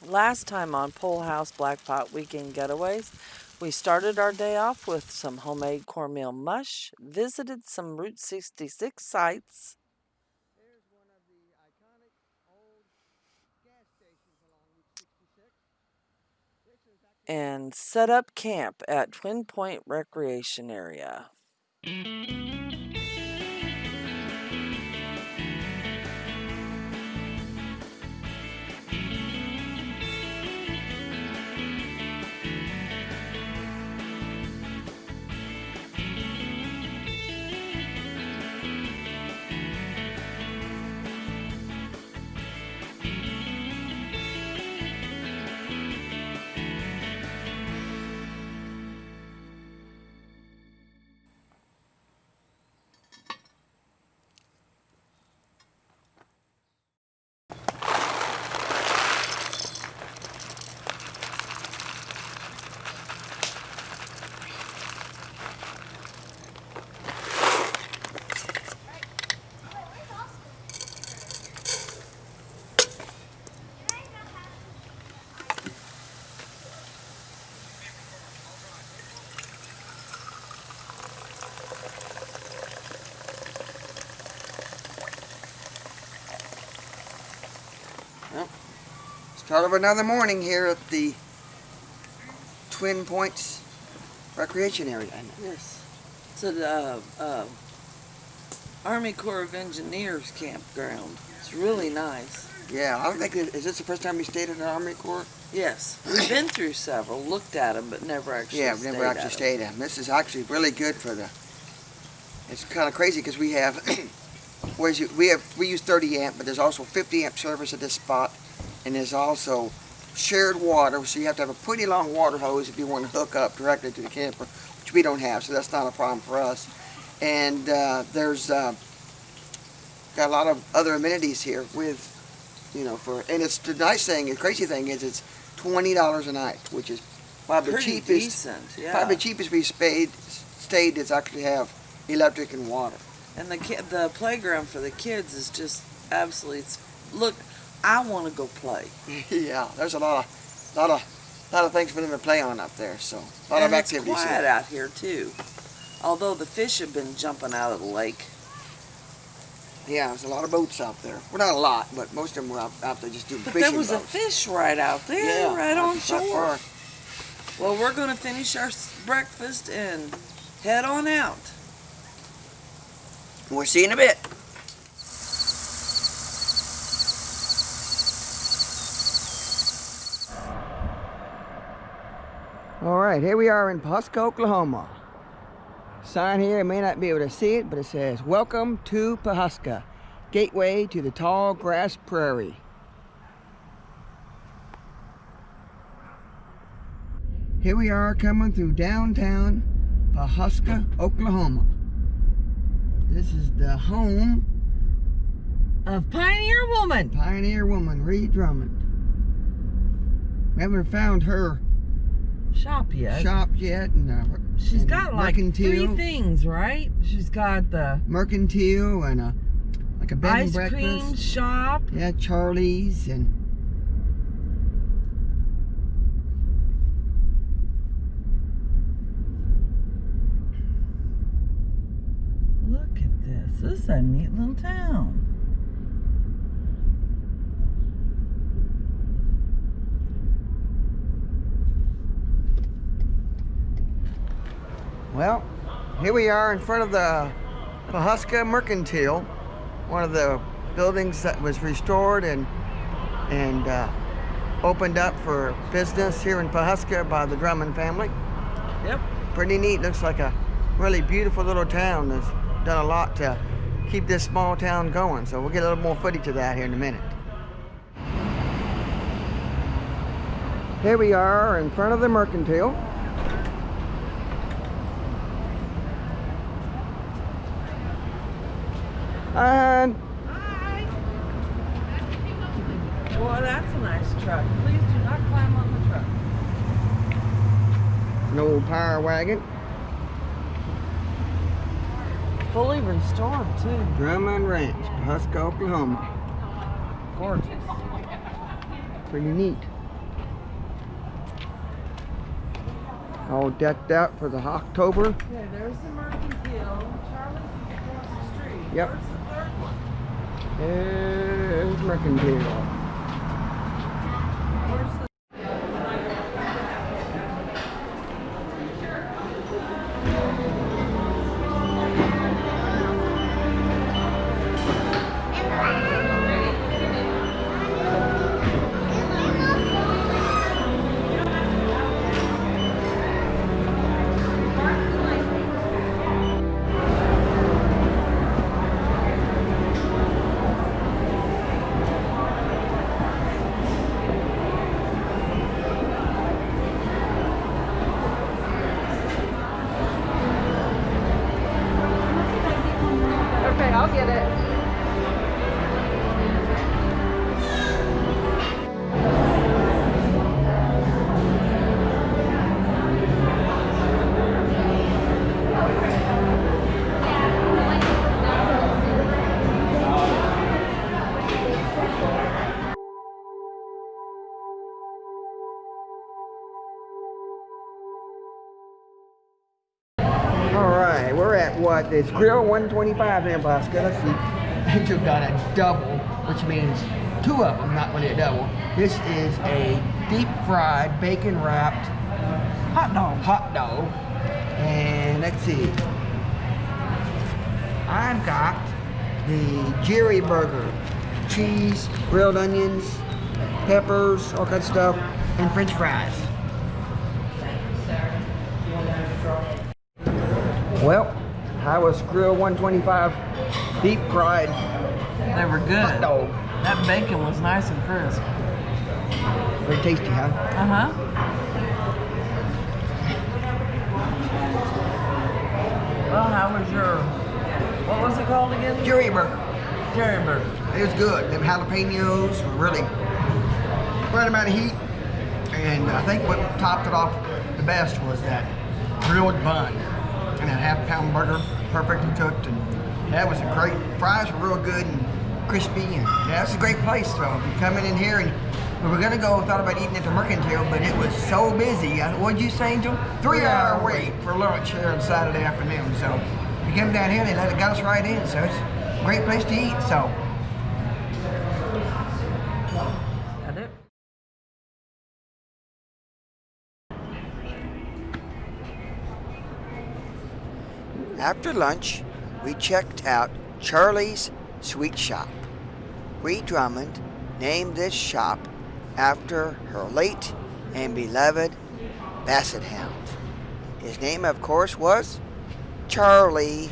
Last time on Pawhuska Blackpot Weekend Getaways, we started our day off with some homemade cornmeal mush, visited some Route 66 sites, There's one of the iconic old gas stations along Route 66. This is actually and set up camp at Twin Point Recreation Area. well, start of another morning here at the Twin Points Recreation Area. Yes, it's an Army Corps of Engineers campground. It's really nice. Yeah, I think, is this the first time you stayed at an Army Corps? Yes, we've been through several, looked at them, but never actually Yeah, we've never actually stayed at them. This is actually really good for the, it's kind of crazy because we have, we use 30 amp, but there's also 50 amp service at this spot, and there's also shared water, so you have to have a pretty long water hose if you want to hook up directly to the camper, which we don't have, so that's not a problem for us. And there's got a lot of other amenities here with, and it's the nice thing, the crazy thing is it's $20 a night, which is probably the Pretty cheapest. decent, yeah. Probably the cheapest we stayed is actually have electric and water. And the playground for the kids is just absolutely. Look, I want to go play. Yeah, there's a lot of things for them to play on up there. So a lot of activities. It's quiet here. out here too. Although the fish have been jumping out of the lake. Yeah, there's a lot of boats out there. Well, not a lot, but most of them were out there just doing But fishing there was boats. a fish right out there, Yeah, right on not shore. far. Well, we're going to finish our breakfast and head on out. We'll see you in a bit. All right, here we are in Pawhuska, Oklahoma. Sign here, you may not be able to see it, but it says, "Welcome to Pawhuska, gateway to the tall grass prairie." Here we are coming through downtown Pawhuska, Oklahoma. This is the home Of Pioneer Woman. Pioneer woman, Reed Drummond. We haven't found her Shop yet. shop yet. She's and got like mercantile, 3 things, right? She's got the mercantile and like a bed and ice breakfast. cream shop. Yeah, Charlie's and Look at this. This is a neat little town. well, here we are in front of the Pawhuska Mercantile, one of the buildings that was restored and opened up for business here in Pawhuska by the Drummond family. Yep. Pretty neat. Looks like a really beautiful little town that's done a lot to keep this small town going. So we'll get a little more footage of that here in a minute. Here we are in front of the Mercantile. And Hi. Boy, that's a nice truck. Please do not climb on the truck. an old power wagon. Fully restored too. Drummond Ranch, Pawhuska, Oklahoma. Gorgeous. Pretty neat. All decked out for the October. Okay, there's the mercantile. Charlie's is across the street. Yep. Where's the third one? There's mercantile. Where's the Okay, I'll get it. Alright, we're at what? It's Grill 125 in Pawhuska. Let's see. Angel got a double, which means two of them, not really a double. This is a deep fried, bacon wrapped hot dog. And let's see. I've got the Jerry burger. Cheese, grilled onions, peppers, all kinds of stuff, and French fries. Well, I was Grill 125 deep fried They were good. hot dog. That bacon was nice and crisp. Very tasty, huh? Uh-huh. Well, how was your, what was it called again? Jerry burger. Jerry burger. It was good. Them jalapenos were really right amount of heat. And I think what topped it off the best was that grilled bun. And that half-pound burger, perfectly cooked. And that was a great, fries were real good and crispy. And yeah, it's a great place. So if you're coming in here, and we were gonna go, thought about eating at the Mercantile, but it was so busy. What'd you say, Angel? 3-hour wait for lunch here on Saturday afternoon. So we came down here, and they got us right in. So it's a great place to eat. So. That it? After lunch, we checked out Charlie's Sweet Shop. Ree Drummond named this shop after her late and beloved Basset Hound. His name, of course, was Charlie.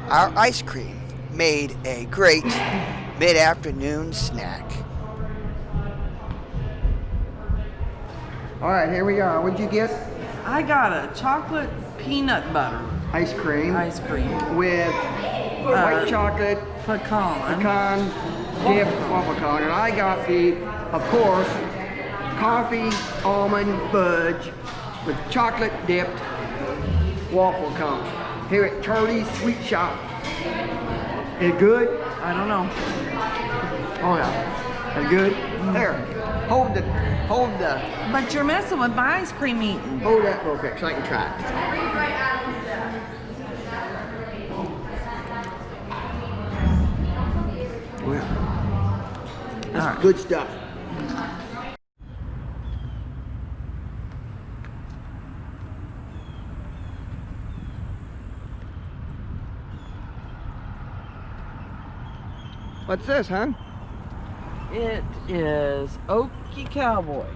Our ice cream made a great mid-afternoon snack. All right, here we are. What'd you get? I got a chocolate peanut butter Ice cream ice cream. with white chocolate, pecan dip waffle cone. And I got the, of course, coffee almond fudge with chocolate dipped waffle cone. Here at Charlie's Sweet Shop. Is it good? I don't know. Oh yeah. Is it good? There. Hold the, But you're messing with my ice cream eating. hold that real quick so I can try it. Well, that's All right. good stuff. What's this, hon? It is Okie Cowboy.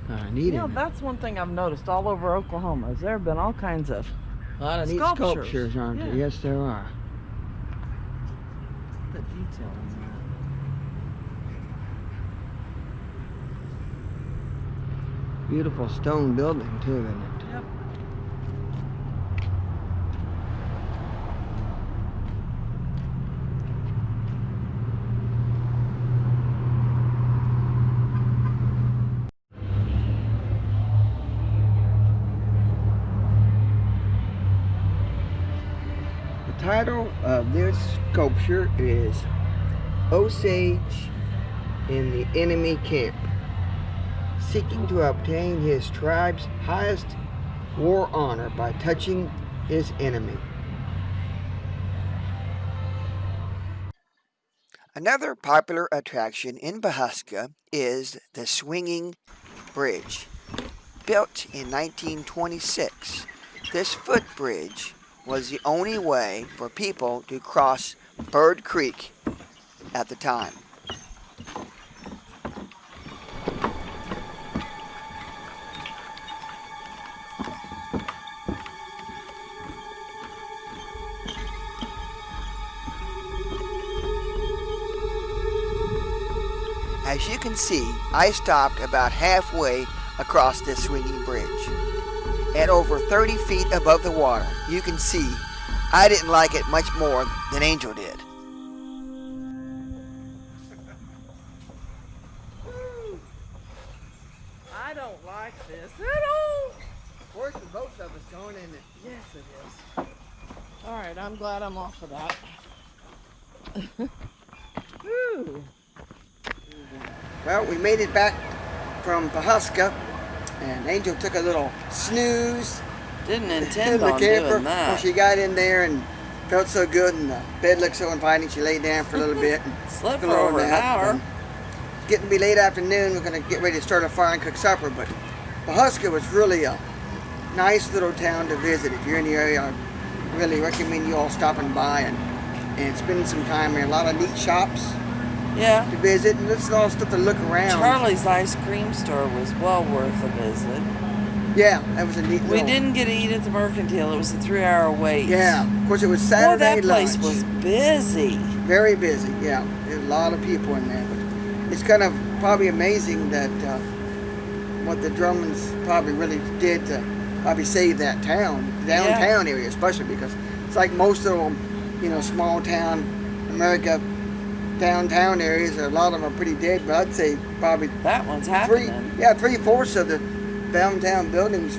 I need You know, it. that's one thing I've noticed all over Oklahoma is there have been all kinds of A lot of neat sculptures, aren't there? Yeah. Yes, there are. the detail in Beautiful stone building too, isn't it? that. Yep. title of this sculpture is Osage in the Enemy Camp, seeking to obtain his tribe's highest war honor by touching his enemy. Another popular attraction in Pawhuska is the swinging bridge. Built in 1926, this footbridge was the only way for people to cross Bird Creek at the time. As you can see, I stopped about halfway across this swinging bridge. At over 30 feet above the water, you can see I didn't like it much more than Angel did. I don't like this at all. Of course, the both of us going in it. Yes, it is. All right, I'm glad I'm off of that. Woo. Well, we made it back from Pawhuska, and Angel took a little snooze Didn't in intend the on camper. doing Well, that. she got in there and felt so good, and the bed looked so inviting. She laid down for a little bit and Slept took for a little over an nap, hour. and it's getting to be late afternoon. We're going to get ready to start a fire and cook supper. But Pawhuska was really a nice little town to visit. If you're in the area, I really recommend you all stopping by and spending some time here. A lot of neat shops Yeah. to visit, and this is all stuff to look around. Charlie's ice cream store was well worth a visit. Yeah, that was a neat We little... didn't get to eat at the Mercantile. It was a 3-hour wait. Yeah, of course it was Boy, Saturday that place lunch. was busy. Very busy, yeah. There's a lot of people in there. But it's kind of probably amazing that what the Drummonds probably really did to probably save that town, downtown area especially, because it's like most of them, you know, small town America downtown areas, a lot of them are pretty dead, but I'd say probably That one's happening. 3/4 of the downtown buildings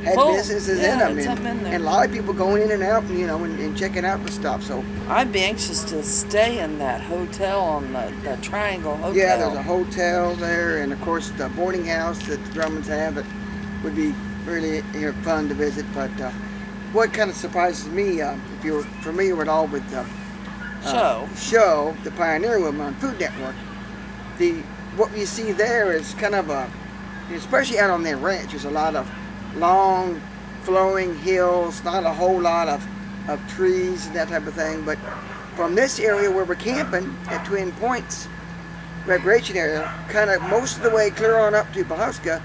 had Full. businesses Yeah, in them, it's something in there. and a lot of people going in and out, and, you know, and checking out the stuff. So I'd be anxious to stay in that hotel on the Triangle Hotel. yeah, there's a hotel there, and of course the boarding house that the Drummonds have. It would be really fun to visit. But what kind of surprises me, if you're familiar at all with the show, the Pioneer Woman on Food Network, what you see there is kind of especially out on their ranch, there's a lot of long flowing hills, not a whole lot of trees and that type of thing. But from this area where we're camping at Twin Points recreation area, kind of most of the way clear on up to Pawhuska,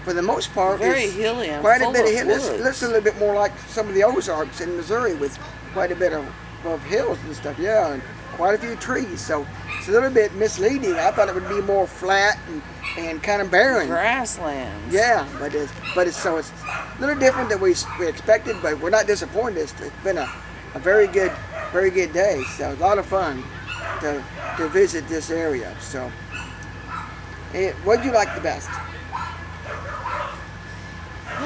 for the most part, very it's hilly and quite full a bit of of hills. woods. Looks a little bit more like some of the Ozarks in Missouri with quite a bit of hills and stuff, yeah, and quite a few trees. So it's a little bit misleading. I thought it would be more flat and kind of barren. Grasslands. Yeah, but it's a little different than we expected, but we're not disappointed. It's been a very good day. So a lot of fun to visit this area. So, what did you like the best?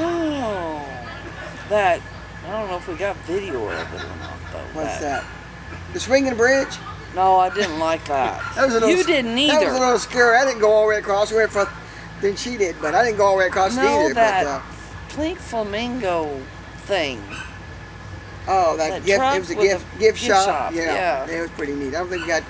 Oh, that, I don't know if we got video of it or not, though. What's that? The swinging bridge? No, I didn't like that. You didn't either. That was a little scary. I didn't go all the way across. We went further than she did, but I didn't go all the way across either. That pink flamingo thing. Oh, that gift! It was a gift shop. Yeah, it was pretty neat. I don't think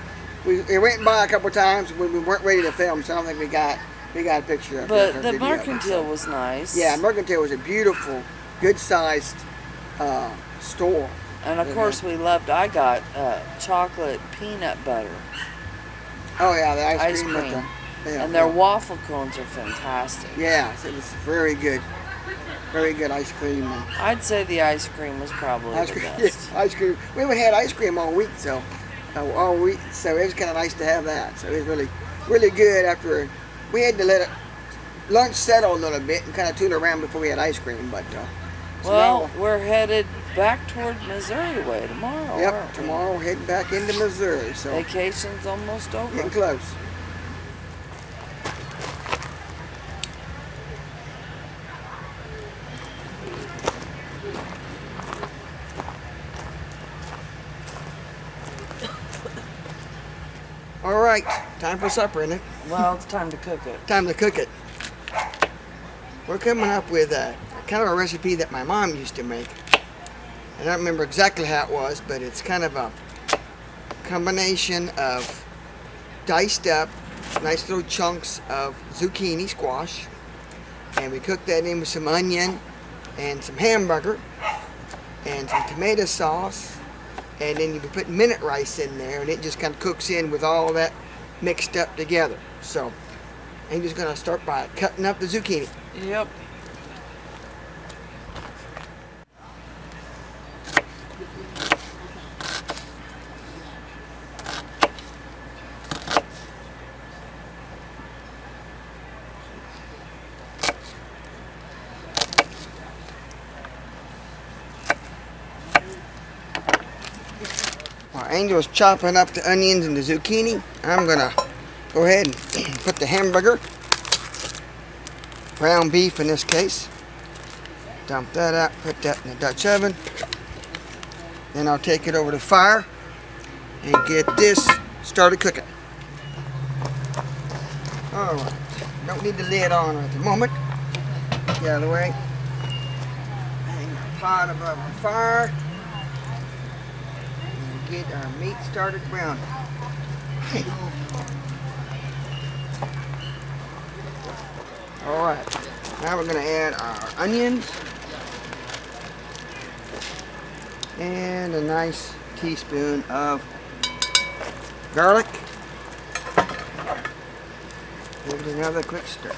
we went by a couple times when we weren't ready to film, so I don't think we got a picture of it. But the Mercantile was nice. Yeah, Mercantile was a beautiful, good-sized store. And of course I got chocolate peanut butter. Oh yeah, the ice cream. And their waffle cones are fantastic. Yeah, it was very good ice cream. And I'd say the ice cream was probably the best. Yeah, ice cream. We haven't had ice cream all week, so it was kind of nice to have that. So it was really, really good. After we had to let lunch settle a little bit and kind of tool around before we had ice cream, but. Well, we're headed back toward Missouri way tomorrow. Yep, tomorrow we're heading back into Missouri. So vacation's almost over. Getting close. right, time for supper, isn't it? Well, it's time to cook it. Time to cook it. We're coming up with kind of a recipe that my mom used to make. I don't remember exactly how it was, but it's kind of a combination of diced up nice little chunks of zucchini squash, and we cook that in with some onion and some hamburger and some tomato sauce, and then you put minute rice in there, and it just kind of cooks in with all that mixed up together. So I'm just going to start by cutting up the zucchini. Yep. While Angel's chopping up the onions and the zucchini, I'm going to go ahead and put the hamburger, ground beef in this case, dump that out, put that in the Dutch oven. Then I'll take it over to the fire and get this started cooking. Alright, don't need the lid on at the moment. Get out of the way. Hang our pot above our fire. And get our meat started browning. Alright, now we're going to add our onions and a nice teaspoon of garlic. Give it another quick stir.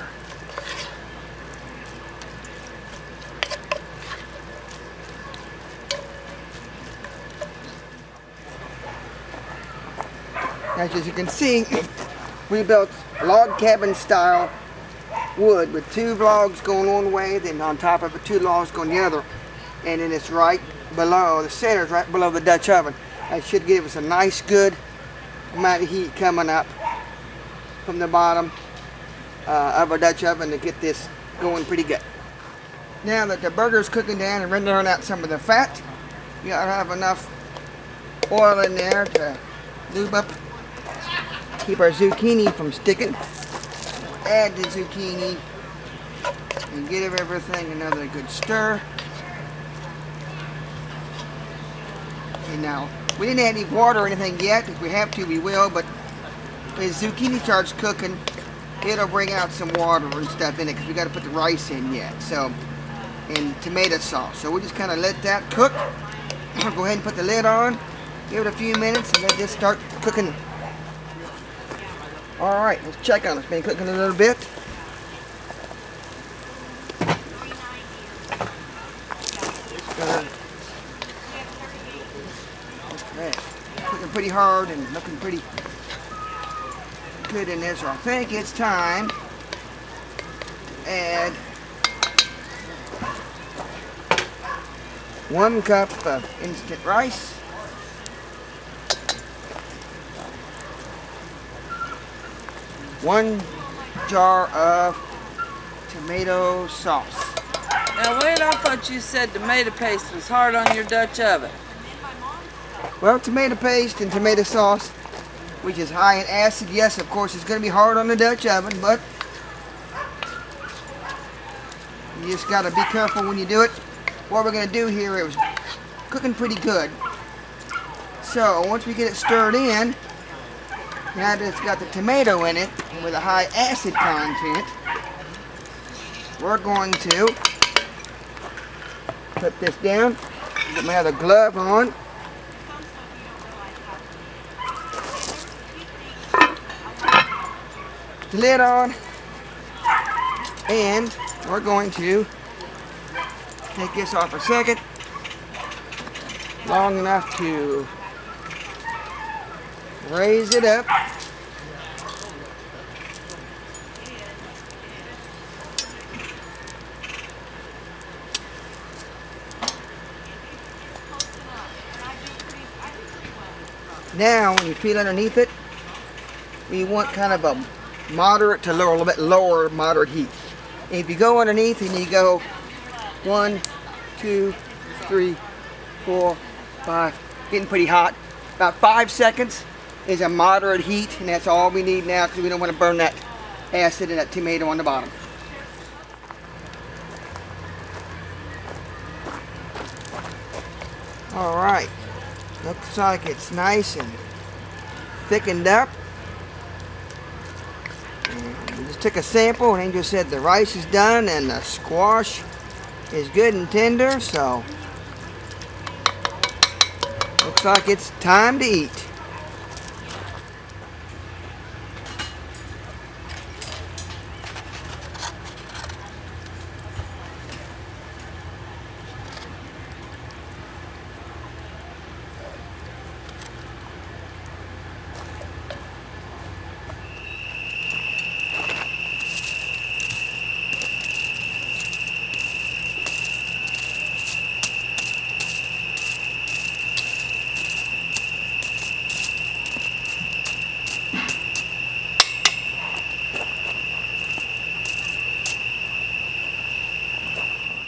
As you can see, we built log cabin style wood with two logs going one way, then on top of it two logs going the other, and then it's right below, the center is right below the Dutch oven. That should give us a nice good amount of heat coming up from the bottom of our Dutch oven to get this going pretty good. Now that the burger's cooking down and rendering out some of the fat, you gotta have enough oil in there to lube up, keep our zucchini from sticking. Add the zucchini and give everything another good stir. Okay, now we didn't add any water or anything yet. If we have to, we will, but as zucchini starts cooking, it'll bring out some water and stuff in it because we got to put the rice in yet. So, and tomato sauce. So we'll just kind of let that cook. Go ahead and put the lid on. Give it a few minutes and let this start cooking. Alright, let's check on it. It's been cooking a little bit. Okay, cooking pretty hard and looking pretty good in there. So I think it's time to add 1 cup of instant rice. 1 jar of tomato sauce. Now wait, I thought you said tomato paste was hard on your Dutch oven. Well, tomato paste and tomato sauce, which is high in acid, yes, of course, it's going to be hard on the Dutch oven, but you just got to be careful when you do it. What we're going to do here is cooking pretty good. So once we get it stirred in, now that it's got the tomato in it and with a high acid content, we're going to put this down, get my other glove on. The lid on, and we're going to take this off a second, long enough to raise it up. Now, when you feel underneath it, we want kind of a moderate to lower, a little bit lower moderate heat. If you go underneath and you go 1, 2, 3, 4, 5, getting pretty hot, about 5 seconds, is a moderate heat, and that's all we need now because we don't want to burn that acid and that tomato on the bottom. All right, looks like it's nice and thickened up. And we just took a sample, and Angel said the rice is done and the squash is good and tender, so looks like it's time to eat.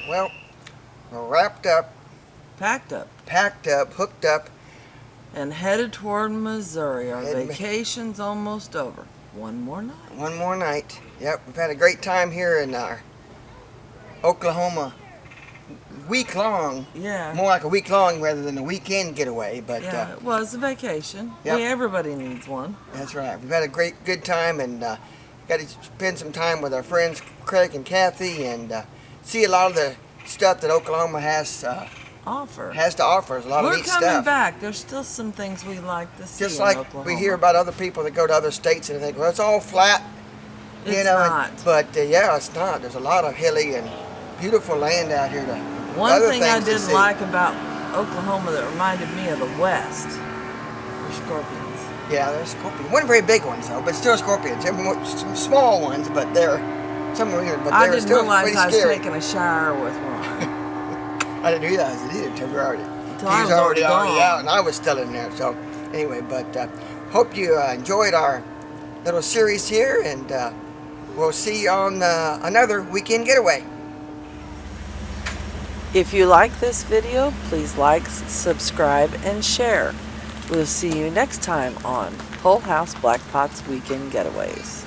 Well, we're wrapped up, Packed up. packed up, hooked up, And headed toward Missouri. Our Headed- vacation's almost over. One more night. one more night. Yep, we've had a great time here in our Oklahoma week long. Yeah. More like a week long rather than a weekend getaway, but Yeah, it was a vacation. Yep. Everybody needs one. that's right. We've had a good time and got to spend some time with our friends Craig and Kathy and see a lot of the stuff that Oklahoma has to offer. There's a lot of We're neat coming stuff. back. There's still some things we like to see Just in like Oklahoma. we hear about other people that go to other states and they think, well, it's all flat. It's you know, not. But yeah, it's not. There's a lot of hilly and beautiful land out here. One other thing I things to didn't see. like about Oklahoma that reminded me of the West were scorpions. Yeah, there's scorpions. One very big ones though, but still scorpions. They're some small ones, but they're some weird. But I they're didn't still realize pretty I was scary. taking a shower with one. I didn't realize it either until we were already. Until He I was was already already gone. out, and I was still in there. So anyway, but hope you enjoyed our little series here, and we'll see you on another weekend getaway. If you like this video, please like, subscribe, and share. We'll see you next time on Pawhuska Black Pot's Weekend Getaways.